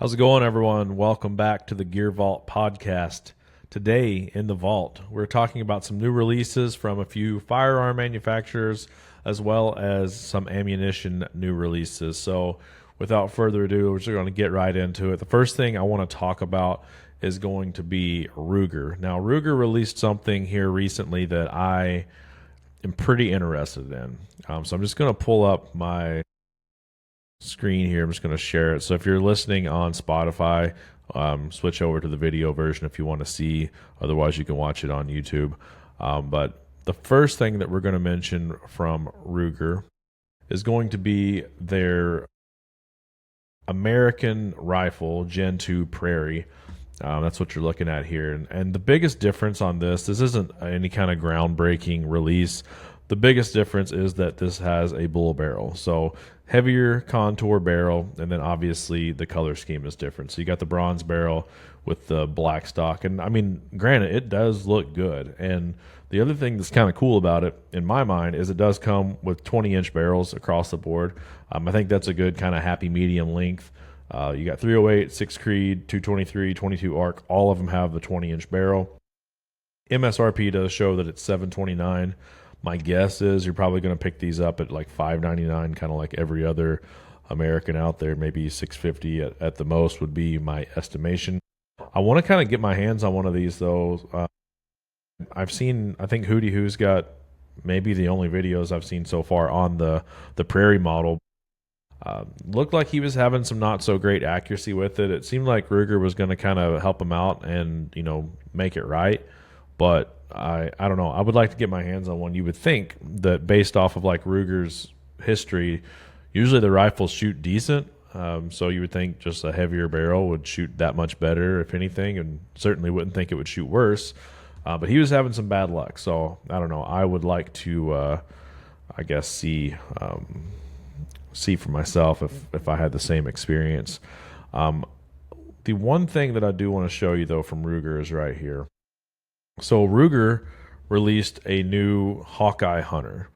How's it going, everyone? Welcome back to the Gear Vault podcast. Today in the vault, we're talking about some new releases from a few firearm manufacturers as well as some ammunition new releases. So, without further ado, we're just going to get right into it. The first thing I want to talk about is going to be Ruger. Now, Ruger released something here recently that I am pretty interested in. So, I'm just going to pull up my screen here. I'm just going to share it. So if you're listening on Spotify, switch over to the video version if you want to see. Otherwise, you can watch it on YouTube. But the first thing that we're going to mention from Ruger is going to be their American rifle Gen 2 Prairie. That's what you're looking at here. And the biggest difference on this isn't any kind of groundbreaking release. The biggest difference is that this has a bull barrel. So heavier contour barrel, and then obviously the color scheme is different. So you got the bronze barrel with the black stock. And I mean, granted, it does look good. And the other thing that's kind of cool about it, in my mind, is it does come with 20-inch barrels across the board. I think that's a good kind of happy medium length. You got 308, 6 Creed, 223, 22 ARC. All of them have the 20-inch barrel. MSRP does show that it's $729. My guess is you're probably going to pick these up at like $599, kind of like every other American out there. Maybe $650 at the most would be my estimation. I want to kind of get my hands on one of these though. I think Hootie Who's got maybe the only videos I've seen so far on the Prairie model. Looked like he was having some not so great accuracy with it. It seemed like Ruger was going to kind of help him out and make it right, but I don't know. I would like to get my hands on one. You would think that based off of like Ruger's history, usually the rifles shoot decent. So you would think just a heavier barrel would shoot that much better, if anything, and certainly wouldn't think it would shoot worse. But he was having some bad luck. So I don't know. I would like to, I guess, see for myself if I had the same experience. The one thing that I do want to show you though from Ruger is right here. So Ruger released a new Hawkeye Hunter,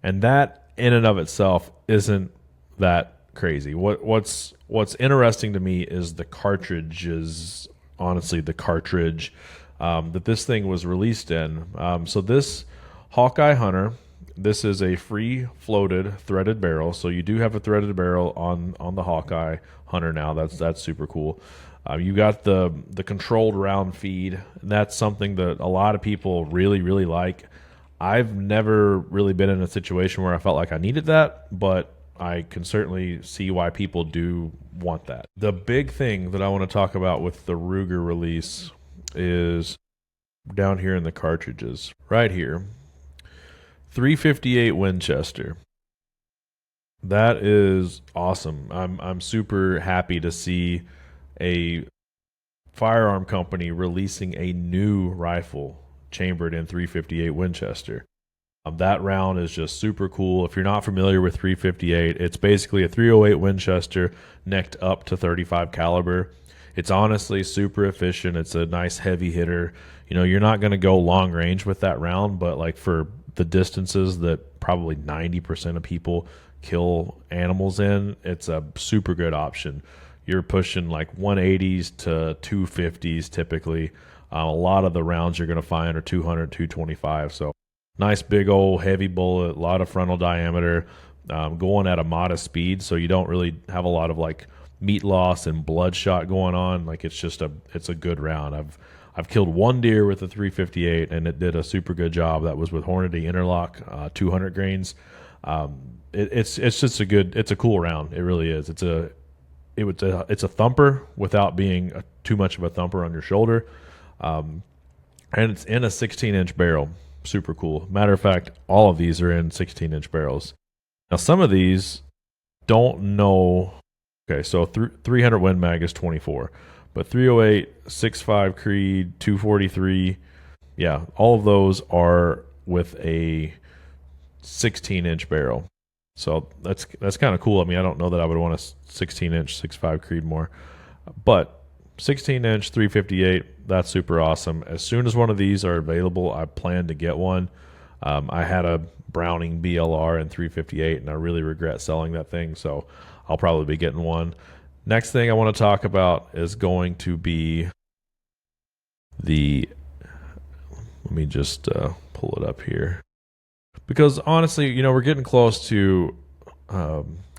and that in and of itself isn't that crazy. What's interesting to me is the cartridges. Honestly, the cartridge that this thing was released in. So this Hawkeye Hunter, this is a free floated threaded barrel. So you do have a threaded barrel on the Hawkeye Hunter now. That's super cool. You got the controlled round feed. That's something that a lot of people really, really like. I've never really been in a situation where I felt like I needed that, but I can certainly see why people do want that. The big thing that I want to talk about with the Ruger release is down here in the cartridges. Right here. 358 Winchester. That is awesome. I'm super happy to see a firearm company releasing a new rifle chambered in 358 Winchester. That round is just super cool. If you're not familiar with 358, it's basically a 308 Winchester necked up to 35 caliber. It's honestly super efficient. It's a nice heavy hitter. You're not going to go long range with that round, but like for the distances that probably 90% of people kill animals in, it's a super good option. You're pushing like 180s to 250s typically. A lot of the rounds you're going to find are 200, 225. So nice big old heavy bullet, a lot of frontal diameter, going at a modest speed. So you don't really have a lot of like meat loss and bloodshot going on. Like it's a good round. I've killed one deer with a 358 and it did a super good job. That was with Hornady Interlock, 200 grains. It's just it's a cool round. It really is. It's a thumper without being too much of a thumper on your shoulder. And it's in a 16-inch barrel. Super cool. Matter of fact, all of these are in 16-inch barrels. Now, some of these don't know. Okay, so 300 Win Mag is 24. But 308, 6.5 Creed, 243, yeah, all of those are with a 16-inch barrel. So that's kind of cool. I mean, I don't know that I would want a 16-inch 6.5 Creed more. But 16-inch 358, that's super awesome. As soon as one of these are available, I plan to get one. I had a Browning BLR in 358, and I really regret selling that thing, so I'll probably be getting one. Next thing I want to talk about is going to be the. Let me just pull it up here. Because honestly, we're getting close to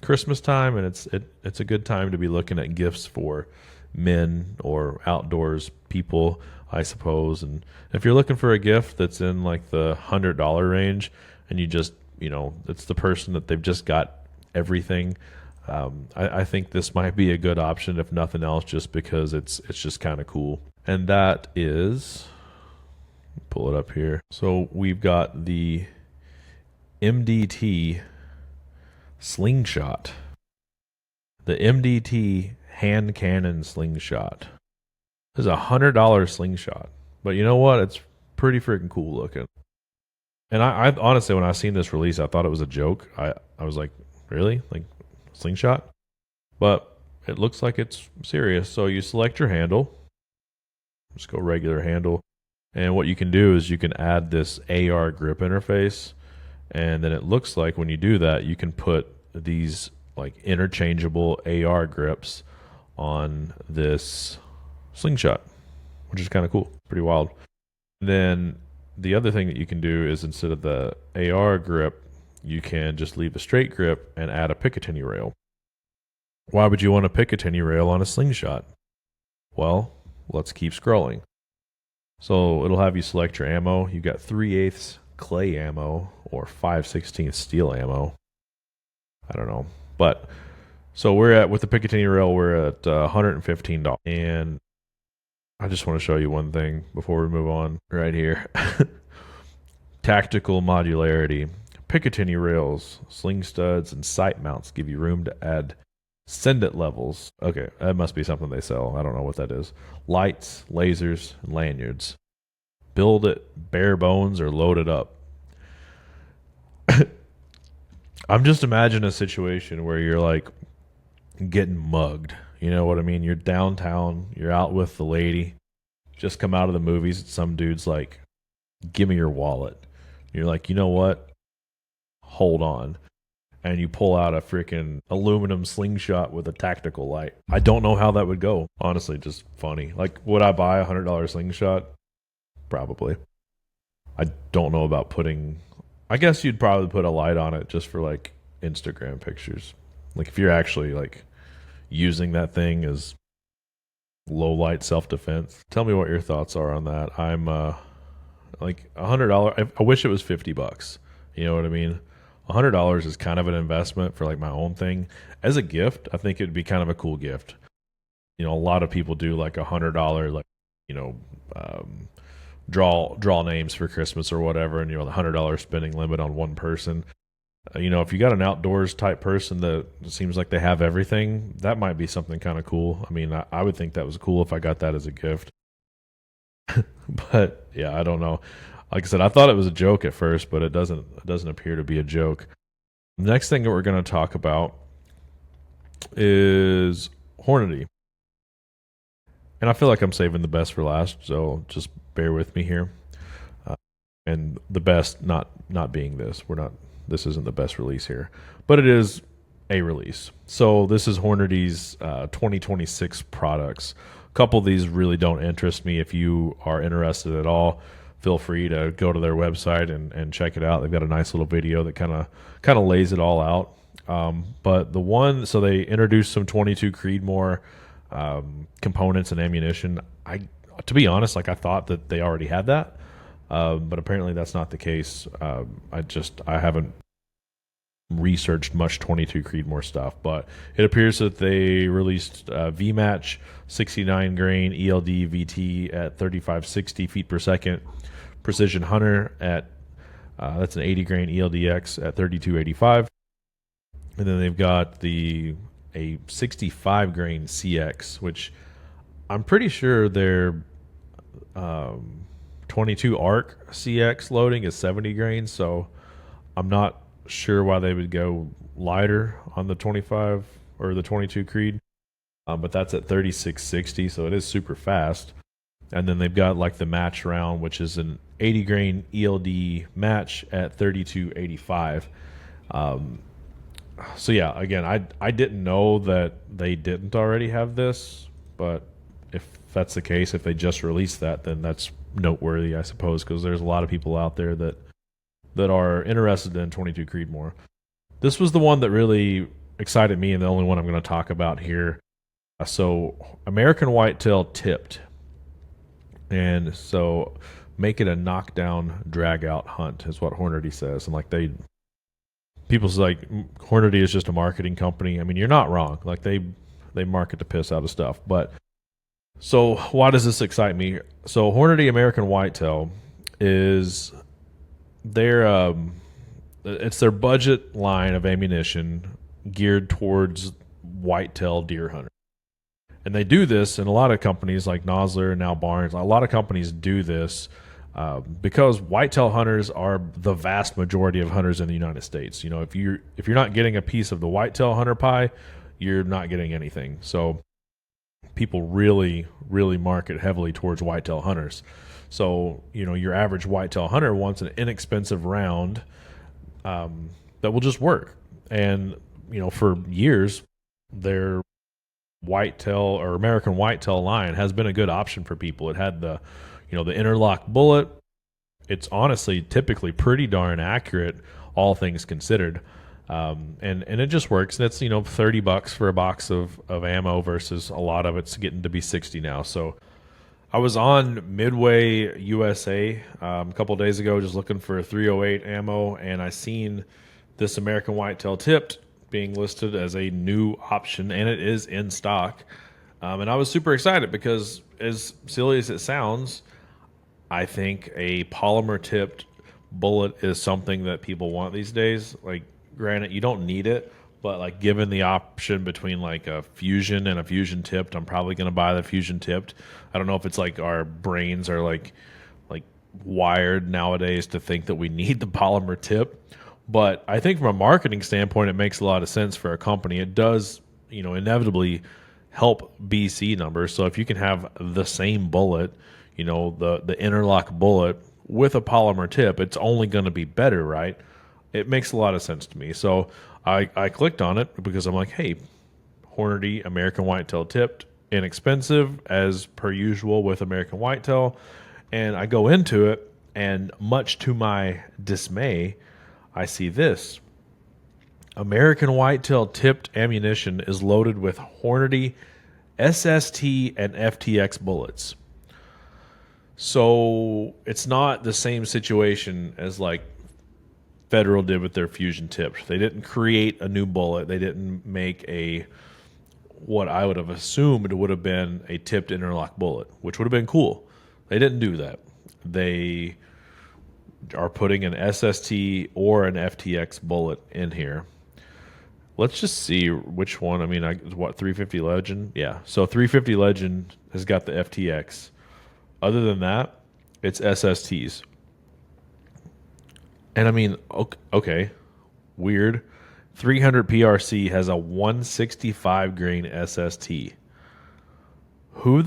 Christmas time, and it's a good time to be looking at gifts for men or outdoors people, I suppose. And if you're looking for a gift that's in like the $100 range, and you just it's the person that they've just got everything. I think this might be a good option, if nothing else, just because it's just kind of cool. And that is, pull it up here. So we've got the MDT Slingshot. The MDT hand cannon slingshot. This is $100 slingshot. But you know what? It's pretty freaking cool looking. And I honestly, when I seen this release, I thought it was a joke. I was like, really? Like, slingshot? But it looks like it's serious. So you select your handle. Just go regular handle. And what you can do is you can add this AR grip interface. And then it looks like when you do that, you can put these like interchangeable AR grips on this slingshot, which is kind of cool. Pretty wild. Then the other thing that you can do is, instead of the AR grip, you can just leave a straight grip and add a Picatinny rail. Why would you want a Picatinny rail on a slingshot? Well, let's keep scrolling. So it'll have you select your ammo. You got 3/8 clay ammo or 5/16 steel ammo. I don't know. But so with the Picatinny rail, we're at $115. And I just want to show you one thing before we move on right here. Tactical modularity. Picatinny rails, sling studs, and sight mounts give you room to add send it levels. Okay, that must be something they sell. I don't know what that is. Lights, lasers, and lanyards. Build it bare bones or load it up. I'm just imagining a situation where you're like getting mugged. You know what I mean? You're downtown, you're out with the lady, just come out of the movies, some dude's like, give me your wallet. You're like, you know what? Hold on. And you pull out a freaking aluminum slingshot with a tactical light. I don't know how that would go. Honestly, just funny. Like, would I buy a $100 slingshot? Probably. I don't know about I guess you'd probably put a light on it just for like Instagram pictures. Like if you're actually like using that thing as low light self-defense. Tell me what your thoughts are on that. I'm like $100. I wish it was $50. You know what I mean? $100 is kind of an investment for like my own thing. As a gift, I think it'd be kind of a cool gift. A lot of people do like $100, like, draw names for Christmas or whatever, and the $100 spending limit on one person. If you got an outdoors type person that seems like they have everything, that might be something kind of cool. I mean, I would think that was cool if I got that as a gift. But yeah, I don't know. Like I said, I thought it was a joke at first, but it doesn't appear to be a joke. The next thing that we're going to talk about is Hornady. And I feel like I'm saving the best for last, so just bear with me here. And the best not being this. This isn't the best release here, but it is a release. So this is Hornady's 2026 products. A couple of these really don't interest me. If you are interested at all, feel free to go to their website and check it out. They've got a nice little video that kind of lays it all out. But so they introduced some 22 Creedmoor components and ammunition. To be honest, I thought that they already had that, but apparently that's not the case. I haven't researched much 22 Creedmoor stuff, but it appears that they released VMatch 69 grain ELD VT at 3560 feet per second, Precision Hunter at that's an 80 grain ELDX at 3285, and then they've got a 65 grain CX, which I'm pretty sure their 22 ARC CX loading is 70 grain, so I'm not sure why they would go lighter on the 25 or the 22 Creed, but that's at 3660, so it is super fast. And then they've got like the match round, which is an 80 grain ELD match at 3285. So yeah, again, I didn't know that they didn't already have this, but if that's the case, if they just released that, then that's noteworthy, I suppose, because there's a lot of people out there that are interested in 22 Creedmoor. This was the one that really excited me, and the only one I'm going to talk about here. So American Whitetail tipped, and so make it a knockdown drag out hunt is what Hornady says, and like people's like Hornady is just a marketing company. I mean, you're not wrong. Like they market the piss out of stuff, but so why does this excite me? So Hornady American Whitetail is their it's their budget line of ammunition geared towards whitetail deer hunters. And they do this, and a lot of companies like Nosler and now Barnes, a lot of companies do this because whitetail hunters are the vast majority of hunters in the United States. You know, if you're not getting a piece of the whitetail hunter pie, you're not getting anything. So people really, really market heavily towards whitetail hunters. So, you know, your average whitetail hunter wants an inexpensive round that will just work. And, you know, for years, their whitetail or American whitetail line has been a good option for people. It had the, you know, the interlock bullet. It's honestly typically pretty darn accurate, all things considered. And it just works. And it's, you know, $30 for a box of ammo versus a lot of it's getting to be 60 now. So I was on Midway USA a couple days ago just looking for 308 ammo, and I seen this American Whitetail tipped being listed as a new option, and it is in stock. And I was super excited because, as silly as it sounds, I think a polymer tipped bullet is something that people want these days. Like, granted, you don't need it, but like given the option between like a fusion and a fusion tipped, I'm probably going to buy the fusion tipped. I don't know if it's like our brains are like wired nowadays to think that we need the polymer tip, but I think from a marketing standpoint, it makes a lot of sense for a company. It does, you know, inevitably help BC numbers. So if you can have the same bullet, you know, the interlock bullet with a polymer tip, it's only going to be better, right? It makes a lot of sense to me. So I clicked on it because I'm like, hey, Hornady American Whitetail tipped, inexpensive as per usual with American Whitetail. And I go into it, and much to my dismay, I see this. American Whitetail tipped ammunition is loaded with Hornady SST and FTX bullets. So it's not the same situation as like Federal did with their fusion tipped. They didn't create a new bullet. They didn't make a what I would have assumed would have been a tipped interlock bullet, which would have been cool. They didn't do that. They are putting an SST or an FTX bullet in here. Let's just see which one. I mean, what, 350 Legend? Yeah. So 350 Legend has got the FTX. Other than that, it's SSTs. And I mean, okay, weird. 300 PRC has a 165 grain SST. Who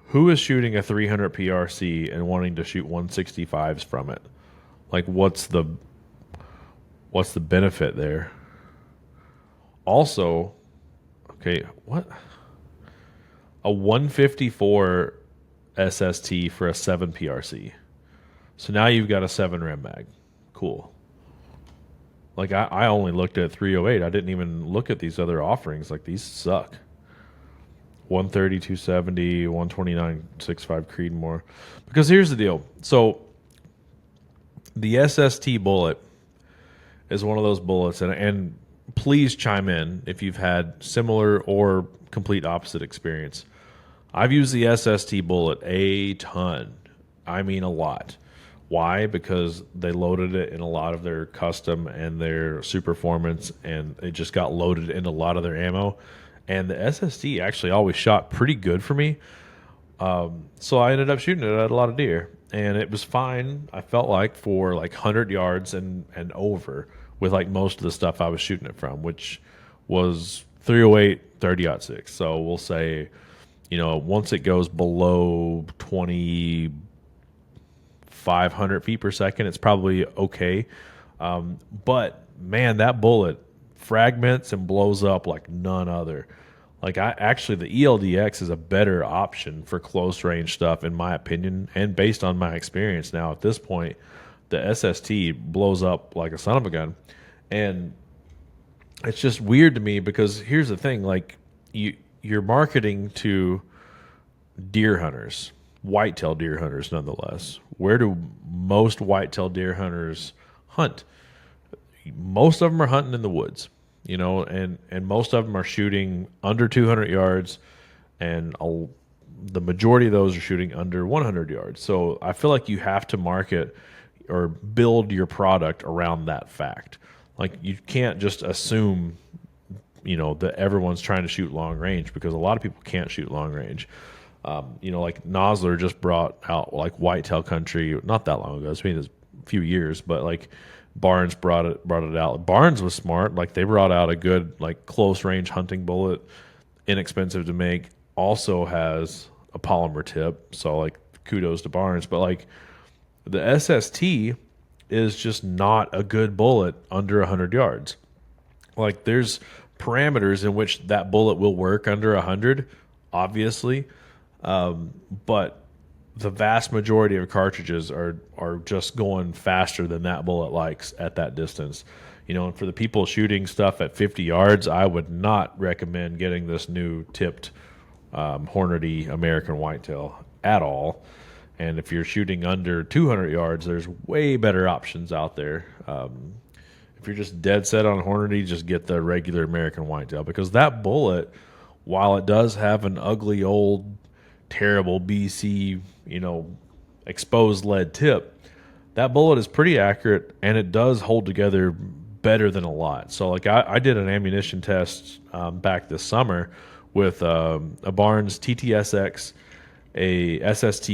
who is shooting a 300 PRC and wanting to shoot 165s from it? Like, what's the benefit there? Also, okay, what? A 154 SST for a 7 PRC. So now you've got a 7 Rem mag. Cool. Like, I only looked at 308. I didn't even look at these other offerings. Like, these suck. 130, 270, 129, 65 Creedmoor. Because here's the deal. So the SST bullet is one of those bullets, and please chime in if you've had similar or complete opposite experience. I've used the SST bullet a ton. I mean a lot. Why? Because they loaded it in a lot of their custom and their super performance, and it just got loaded into a lot of their ammo. And the SST actually always shot pretty good for me. So I ended up shooting it at a lot of deer, and it was fine. I felt like for like 100 yards and over with like most of the stuff I was shooting it from, which was 308, 30-06. So we'll say, you know, once it goes below 2,500 feet per second, it's probably okay. But man, that bullet fragments and blows up like none other. Like I actually, the ELDX is a better option for close range stuff in my opinion, and based on my experience now at this point, the SST blows up like a son of a gun, and it's just weird to me because here's the thing: like you're marketing to deer hunters, whitetail deer hunters, nonetheless. Where do most whitetail deer hunters hunt? Most of them are hunting in the woods, and most of them are shooting under 200 yards, and the majority of those are shooting under 100 yards. So I feel like you have to market or build your product around that fact. Like you can't just assume, that everyone's trying to shoot long range because a lot of people can't shoot long range. Like Nosler just brought out like whitetail country not that long ago. It's been a few years, but like Barnes brought it out. Barnes was smart. Like they brought out a good like close range hunting bullet, inexpensive to make. Also has a polymer tip, so like kudos to Barnes. But like the SST is just not a good bullet under 100 yards. Like there's parameters in which that bullet will work under 100, obviously, but the vast majority of cartridges are just going faster than that bullet likes at that distance. And for the people shooting stuff at 50 yards, I would not recommend getting this new tipped Hornady American Whitetail at all. And if you're shooting under 200 yards, there's way better options out there. If you're just dead set on Hornady, just get the regular American Whitetail because that bullet, while it does have an ugly old terrible BC, exposed lead tip, that bullet is pretty accurate and it does hold together better than a lot. So like I did an ammunition test back this summer with a Barnes TTSX, a SST,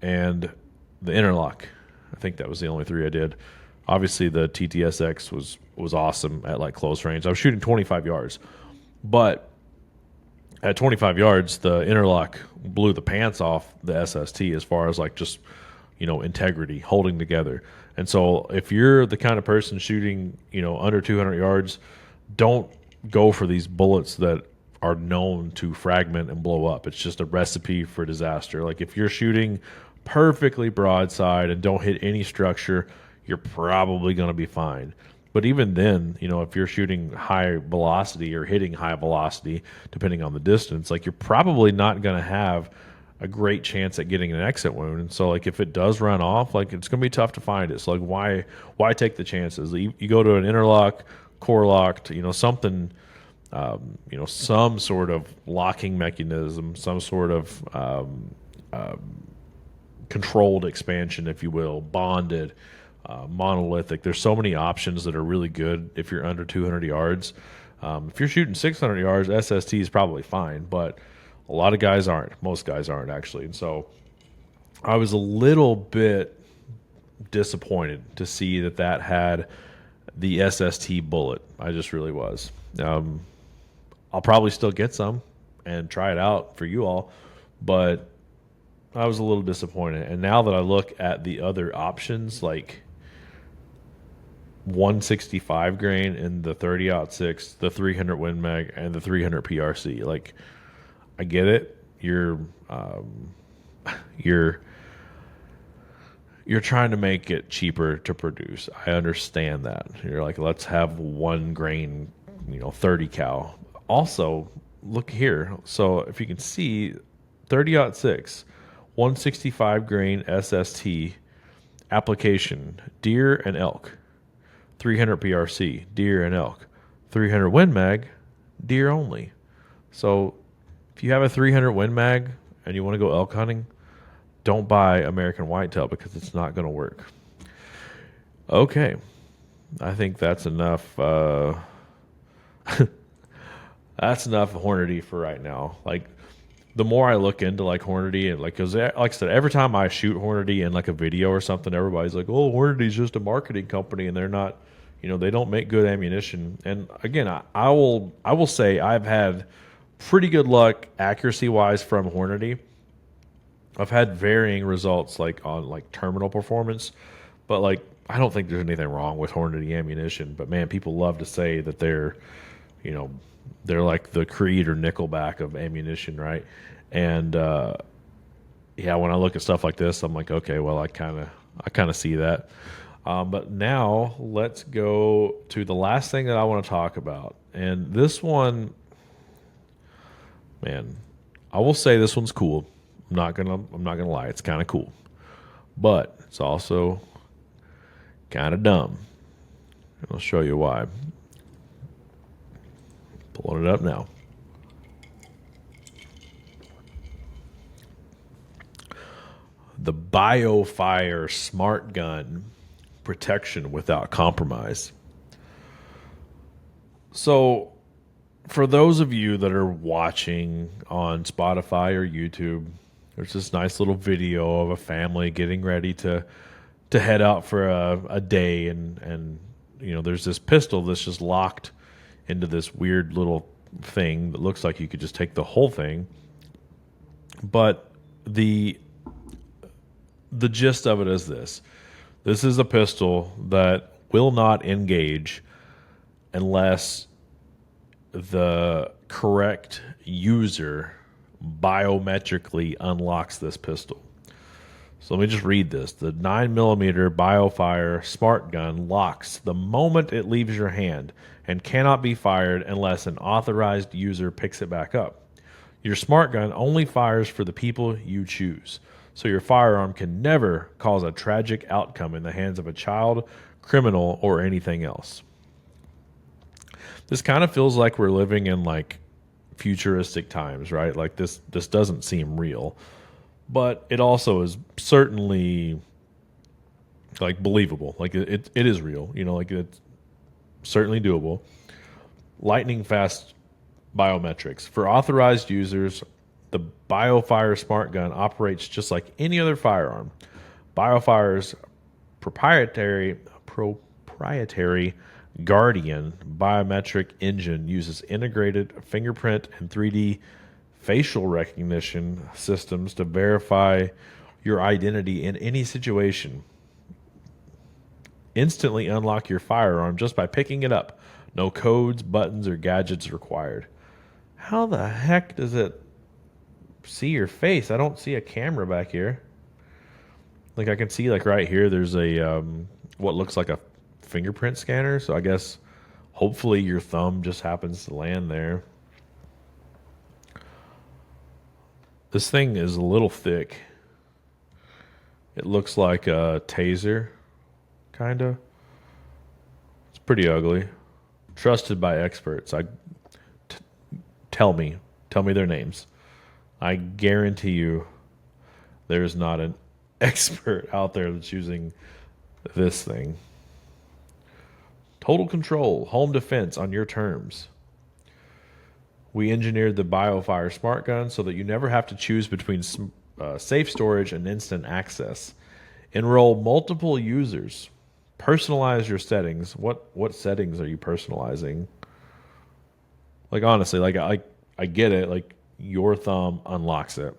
and the interlock. I think that was the only three I did. Obviously the TTSX was awesome at like close range. I was shooting 25 yards, but at 25 yards, the interlock blew the pants off the SST as far as like just, integrity, holding together. And so if you're the kind of person shooting, under 200 yards, don't go for these bullets that are known to fragment and blow up. It's just a recipe for disaster. Like if you're shooting perfectly broadside and don't hit any structure, you're probably going to be fine. But even then, if you're shooting high velocity or hitting high velocity, depending on the distance, like you're probably not going to have a great chance at getting an exit wound. And so like if it does run off, like it's going to be tough to find it. So like why take the chances? You go to an interlock, core locked, something, some sort of locking mechanism, some sort of controlled expansion, if you will, bonded, monolithic. There's so many options that are really good if you're under 200 yards. If you're shooting 600 yards, SST is probably fine, but a lot of guys aren't. Most guys aren't, actually. And so I was a little bit disappointed to see that had the SST bullet. I just really was. I'll probably still get some and try it out for you all, but I was a little disappointed. And now that I look at the other options, like 165 grain in the 30-06, the 300 Win Mag, and the 300 PRC. Like, I get it. You're trying to make it cheaper to produce. I understand that. You're like, let's have 1 grain, 30 cal. Also, look here. So if you can see, 30-06, 165 grain SST application, deer and elk. 300 PRC, deer and elk. 300 Win Mag, deer only. So if you have a 300 Win Mag and you want to go elk hunting, don't buy American Whitetail because it's not going to work. Okay. I think that's enough. That's enough Hornady for right now. Like, the more I look into like Hornady and because like I said, every time I shoot Hornady in like a video or something, everybody's like, "Oh, Hornady's just a marketing company and they're not, they don't make good ammunition." And again, I will say I've had pretty good luck accuracy wise from Hornady. I've had varying results like on like terminal performance, but like I don't think there's anything wrong with Hornady ammunition, but man, people love to say that you know, they're like the Creed or Nickelback of ammunition, right? And yeah, when I look at stuff like this, I'm like, okay, well, I kind of see that. But now let's go to the last thing that I want to talk about, and this one, man, I will say this one's cool. I'm not gonna lie, it's kind of cool, but it's also kind of dumb. I'll show you why. Pulling it up now. The BioFire Smart Gun protection without compromise. So, for those of you that are watching on Spotify or YouTube, there's this nice little video of a family getting ready to head out for a day, and there's this pistol that's just locked into this weird little thing that looks like you could just take the whole thing. But the gist of it is this. This is a pistol that will not engage unless the correct user biometrically unlocks this pistol. So let me just read this. The 9mm BioFire Smart Gun locks the moment it leaves your hand and cannot be fired unless an authorized user picks it back up. Your smart gun only fires for the people you choose, so your firearm can never cause a tragic outcome in the hands of a child, criminal, or anything else. This kind of feels like we're living in like futuristic times, right? Like this doesn't seem real, but it also is certainly like believable. Like it is real, like it's certainly doable. Lightning fast biometrics. For authorized users, the BioFire Smart Gun operates just like any other firearm. BioFire's proprietary Guardian biometric engine uses integrated fingerprint and 3D facial recognition systems to verify your identity in any situation. Instantly unlock your firearm just by picking it up. No codes, buttons, or gadgets required. How the heck does it see your face? I don't see a camera back here. Like I can see like right here there's a what looks like a fingerprint scanner, so I guess hopefully your thumb just happens to land there. This thing is a little thick. It looks like a taser, kind of. It's pretty ugly. Trusted by experts. Tell me their names. I guarantee you there's not an expert out there that's using this thing. Total control, home defense on your terms. We engineered the BioFire Smart Gun so that you never have to choose between safe storage and instant access. Enroll multiple users. Personalize your settings. What settings are you personalizing? Like honestly, like I get it. Like your thumb unlocks it,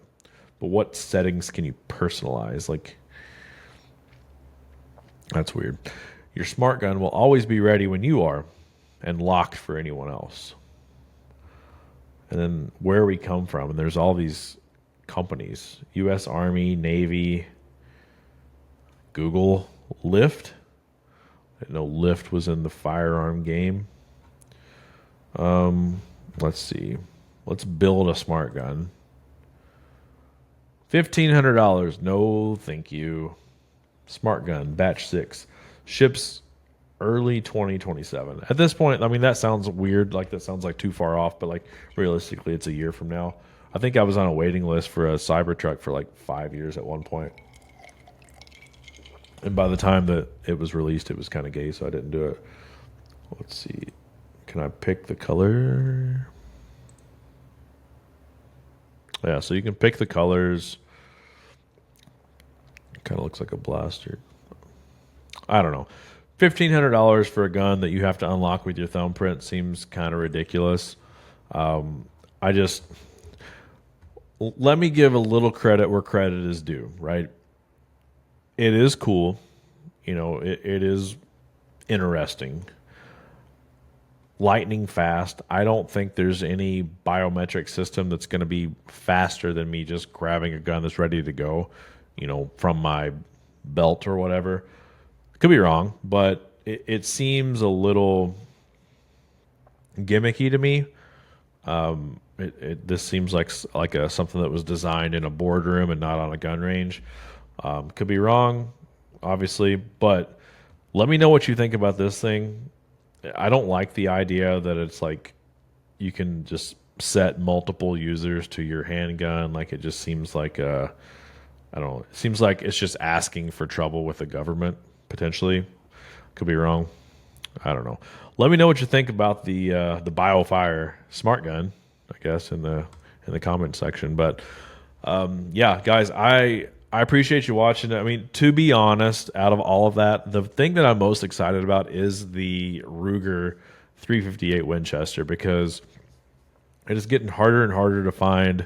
but what settings can you personalize? Like that's weird. Your smart gun will always be ready when you are, and locked for anyone else. And then where we come from, and there's all these companies: U.S. Army, Navy, Google, Lyft. I didn't know Lyft was in the firearm game. Let's see. Let's build a smart gun. $1,500. No, thank you. Smart gun, batch 6. Ships early 2027. At this point, I mean, that sounds weird. Like, that sounds like too far off, but like, realistically, it's a year from now. I think I was on a waiting list for a Cybertruck for like 5 years at one point. And by the time that it was released, it was kind of gay, so I didn't do it. Let's see. Can I pick the color? Yeah, so you can pick the colors. Kind of looks like a blaster. I don't know. $1,500 for a gun that you have to unlock with your thumbprint seems kind of ridiculous. Let me give a little credit where credit is due, right? It is cool. it is interesting. Lightning fast. I don't think there's any biometric system that's going to be faster than me just grabbing a gun that's ready to go, from my belt or whatever. Could be wrong, but it seems a little gimmicky to me. This seems like something that was designed in a boardroom and not on a gun range. Could be wrong, obviously, but let me know what you think about this thing. I don't like the idea that it's like you can just set multiple users to your handgun. Like it just seems like I don't know. It seems like it's just asking for trouble with the government potentially. Could be wrong. I don't know. Let me know what you think about the BioFire smart gun. I guess in the comment section. But yeah, guys, I appreciate you watching. I mean, to be honest, out of all of that, the thing that I'm most excited about is the Ruger 358 Winchester, because it is getting harder and harder to find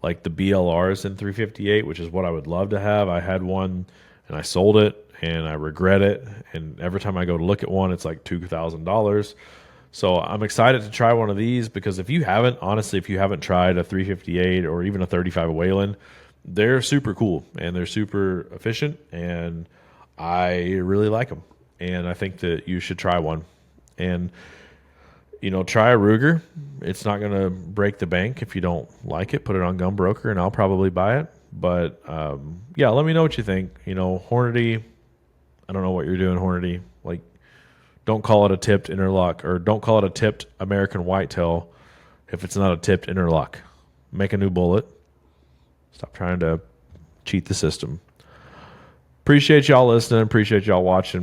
like the BLRs in 358, which is what I would love to have. I had one and I sold it and I regret it. And every time I go to look at one, it's like $2,000. So I'm excited to try one of these, because if you haven't tried a 358 or even a 35 Wayland, they're super cool and they're super efficient, and I really like them. And I think that you should try one. And try a Ruger. It's not going to break the bank. If you don't like it, put it on Gunbroker and I'll probably buy it. But yeah, let me know what you think. Hornady, I don't know what you're doing, Hornady. Like, don't call it a tipped interlock, or don't call it a tipped American whitetail if it's not a tipped interlock. Make a new bullet. Stop trying to cheat the system. Appreciate y'all listening. Appreciate y'all watching.